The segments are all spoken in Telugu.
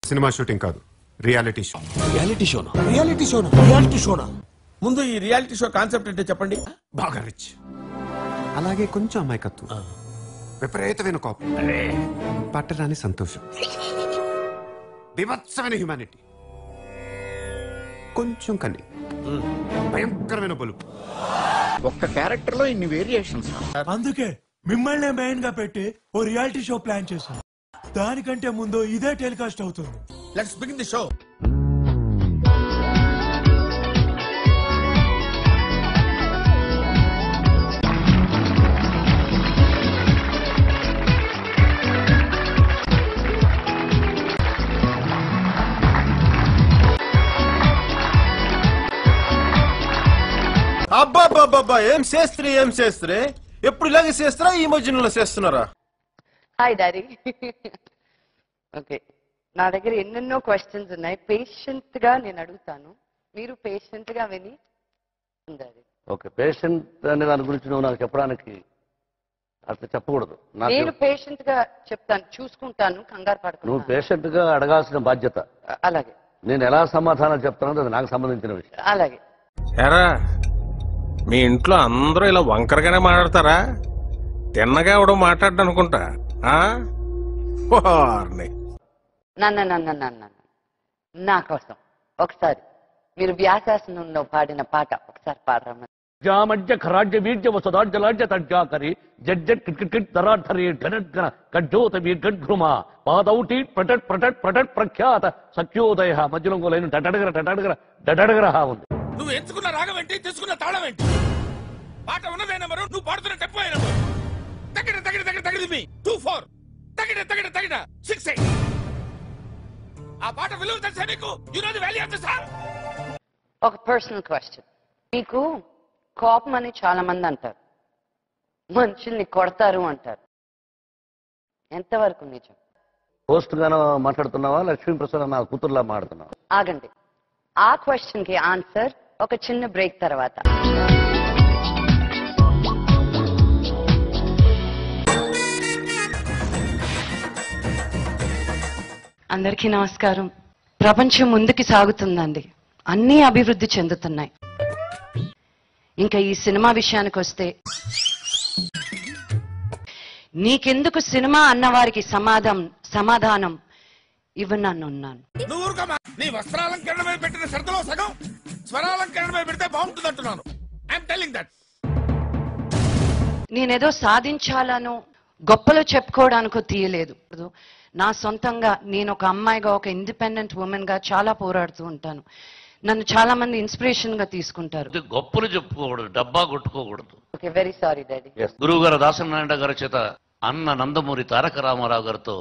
సినిమా షూటింగ్ కాదు, రియాలిటీ షో. రియాలిటీ షోనా? రియాలిటీ షోనా? రియాలిటీ షోనా? ముందు ఈ రియాలిటీ షో కాన్సెప్ట్ అంటే చెప్పండి. బాగా రిచ్, అలాగే కొంచెం అమాయకత్వం, విపరీతమైన కోపం, పట్టరాని సంతోషం, వివత్సమైన హ్యుమానిటీ, కొంచెం కని, భయంకరమైన బలుపు. ఒక్క క్యారెక్టర్ లో ఇన్ని వేరియేషన్స్. అందుకే మిమ్మల్ని మెయిన్ గా పెట్టి ఓ రియాలిటీ షో ప్లాన్ చేశాను. దానికంటే ముందు ఇదే టెలికాస్ట్ అవుతుంది. Let's begin the show. అబ్బాబ్బాబ్బా, ఏం చేస్త్రీ ఎప్పుడు ఇలాగే చేస్తారా? ఈ మధ్యలో చేస్తున్నారా? Hi daddy. ఓకే, నా దగ్గర ఎన్నెన్నో క్వశ్చన్స్ ఉన్నాయి. పేషెంట్ గా నేను అడుగుతాను, మీరు పేషెంట్ గా విని ఉండాలి. ఓకే, పేషెంట్ అనే దాని గురించి నువ్వు నాకు చెప్పడానికి అట్లా చెప్పకూడదు. నేను పేషెంట్ గా చెప్తాను, చూసుకుంటాను, కంగారు నువ్వు పడుకుంటాను. పేషెంట్ గా అడగాల్సిన బాధ్యత. అలాగే నేను ఎలా సమాధానం చెప్తానో అది నాకు సంబంధించిన విషయం. అలాగే. ఎరా, మీ ఇంట్లో అందరూ ఇలా వంకరగానే మాట్లాడతారా? తిన్నగా ఎవడో మాట్లాడ్డా అనుకుంటా. నా కోసం ఒకసారి మీరు వ్యాసాసనంలో పాడిన పాట ఒకసారి పాడరమ్మా. జామజ్జ ఖరాజ్య వీర్య వసదాజ్జలాజ్య తజ్జాకరి జడ్జట్ కిట్ తరాఠరి ఘనగణ కజ్జోత వీర్ఘృమ పాదౌటి ప్రటట్ ప్రటట్ ప్రటట్ ప్రఖ్యాత సఖ్యోదయ. మధ్యలో ఇంకో లైన్ డడగర ఉంది. నువ్వు ఎంచుకున్న రాగం ఏంటి, తీసుకున్న తాళం ఏంటి? పాట ఉన్నదే నెంబరు, నువ్వు పాడుతున్న టెంపో నెంబరు. తగిన తగిన తగిన తగిన 2-4 తగిన తగిన తగిన 6-8. ఆ పాట విలువ తెలుసా నీకు? You know the value of the song. ఒక పర్సనల్ క్వశ్చన్. మీకు కోపం అని చాలా మంది అంటారు, మనుషుల్ని కొడతారు అంటారు. ఎంతవరకు నిజం? పోస్ట్ గానో మాట్లాడుతున్నావా, లక్ష్మీప్రసాద్ నా కూతురులా మాట్లాడుతున్నావా? ఆగండి, ఆ క్వశ్చన్ కి ఆన్సర్ ఒక చిన్న బ్రేక్ తర్వాత. అందరికీ నమస్కారం. ప్రపంచం ముందుకి సాగుతుందండి, అన్నీ అభివృద్ధి చెందుతున్నాయి. ఇంకా ఈ సినిమా విషయానికి వస్తే, నీకెందుకు సినిమా అన్నవారికి సమాధానం ఇవ్వనన్నాను. నువ్వు ఊరుకోమా. నీ వస్త్రాలంకరణపై పెట్టిన శ్రద్ధలో సగం స్వరాలంకరణపై పెడితే బాగుంటుంది అంటున్నాను. I'm telling that. నేనేదో సాధించాలనో గొప్పలో చెప్పుకోవడానికో తీయలేదు. నా సొంతంగా నేను ఒక అమ్మాయిగా, ఒక ఇండిపెండెంట్ ఉమెన్ గా చాలా పోరాడుతూ ఉంటాను. నన్ను చాలా మంది ఇన్స్పిరేషన్ గా తీసుకుంటారు. గొప్పలు చెప్పుకోకూడదు, డబ్బా కొట్టుకోకూడదు. Okay, very sorry daddy. గురువు గారు దాసనారాయణ గారి చేత అన్న నందమూరి తారక రామారావు గారితో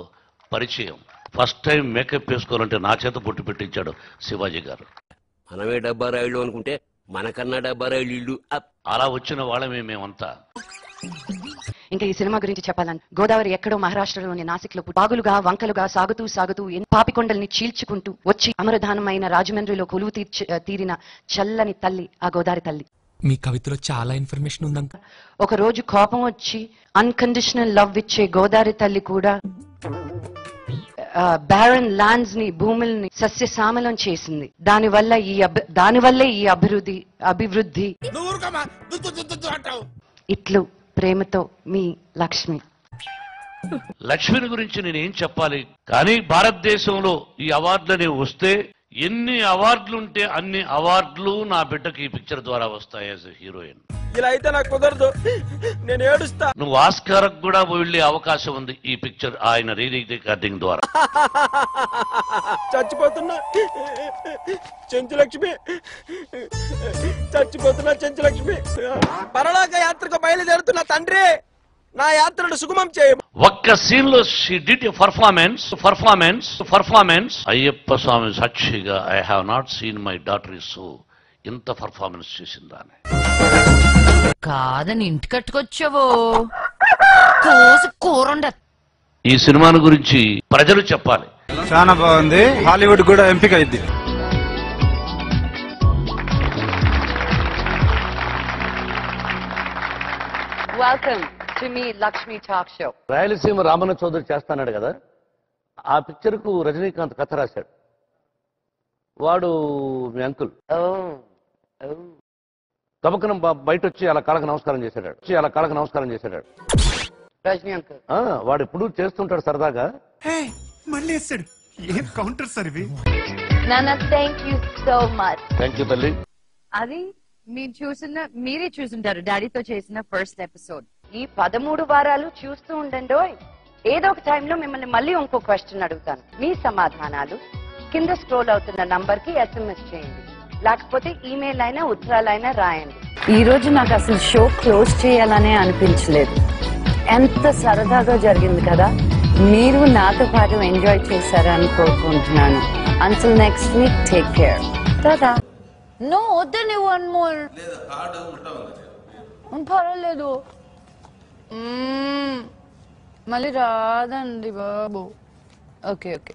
పరిచయం. ఫస్ట్ టైం మేకప్ వేసుకోవాలంటే నా చేత బొట్టు పెట్టించాడు శివాజీ గారు. మనమే డబ్బా రాయిళ్ళు అనుకుంటే మనకన్నా డబ్బా రాయిళ్ళు ఇల్లు. అలా వచ్చిన వాళ్ళమే మేమంతా. ఇంకా ఈ సినిమా గురించి చెప్పాలని, గోదావరి ఎక్కడో మహారాష్ట్రలోని నాసిక్ లో బాగులుగా వంకలుగా సాగుతూ పాపికొండల్ని చీల్చుకుంటూ వచ్చి అమరధానమైన రాజమండ్రిలో కొలువు తీరిన చల్లని తల్లి ఆ గోదావరి తల్లి. మీ కవితలో చాలా ఇన్ఫర్మేషన్ ఉందంట. ఒక రోజు కోపం వచ్చి అన్కండిషనల్ లవ్ ఇచ్చే గోదావరి తల్లి కూడా బ్యారన్ ల్యాండ్స్ ని, భూముల్ని సస్యశ్యామలం చేసింది. దానివల్లే ఈ అభివృద్ధి. ఇట్లు ప్రేమతో మీ లక్ష్మి. లక్ష్మిని గురించి నేనేం చెప్పాలి, కానీ భారతదేశంలో ఈ అవార్డులని వస్తే ఎన్ని అవార్డులు ఉంటే అన్ని అవార్డులు నా బిడ్డకి ఈ పిక్చర్ ద్వారా వస్తాయి యాజ్ ఎ హీరోయిన్. ఇలా అయితే నాకు కుదరదు, నేను ఏడుస్తా. నువ్వు ఆస్కార్ కూడా వెళ్లే అవకాశం ఉంది ఈ పిక్చర్ ఆయన రికార్డింగ్ ద్వారా. చచ్చిపోతున్నా చెంచులక్ష్మి, చచ్చిపోతున్నా చెంచులక్ష్మి. పరలోక యాత్రకు బయలుదేరుతున్న తండ్రి, నా యాత్రను సుగమం చేయ. ఒక్క సీన్ లో she did a performance Ayyappa Swamy సాక్షిగా I have not seen my daughter is so. ఇంత పర్ఫార్మెన్స్ చేసిందా కాదని ఇంటి కట్టుకొచ్చావో. ఈ సినిమాను గురించి ప్రజలు చెప్పాలి. చాలా బాగుంది, హాలీవుడ్ కూడా ఎంపిక అయింది. వెల్కమ్ టు మీ లక్ష్మి టాక్ షో. రాయలసీమ రామన్న చౌదరి చేస్తాన్నాడు కదా, ఆ పిక్చర్ కు రజనీకాంత్ కథ రాశాడు. వాడు మీ అంకుల్ తబకన బయట వచ్చి అలా కాళ్ళకి నమస్కారం చేశాడు. రజనీ అంకుల్ వాడు ఎప్పుడు చేస్తుంటాడు సరదాగా. మళ్ళీ వేస్తాడు. ఏం కౌంటర్ సార్ ఇవి? నాన్న thank you so much. Thank you తల్లి. అది మీరే చూసుంటారు డాడీతో చేసిన ఫస్ట్ ఎపిసోడ్. ఈ 13 వారాలు చూస్తూ ఉండండి. ఏదో ఒక టైంలో మిమ్మల్ని మళ్ళీ ఇంకో క్వశ్చన్ అడుగుతాను. మీ సమాధానాలు కింద స్క్రోల్ అవుతున్న నంబర్ కి SMS చేయండి, లేకపోతే ఈమెయిల్ అయినా ఉత్తరాలైనా రాయండి. ఈ రోజు నాకు అసలు షో క్లోజ్ చేయాలనే అనిపించలేదు. ఎంత సరదాగా జరిగింది కదా. మీరు నాతో పాటు ఎంజాయ్ చేశారని కోరుకుంటున్నాను. Until next week take care. Tata. No వద్దని వన్ మోర్. పర్వాలేదు, మళ్ళీ రాదండి బాబు. Okay okay.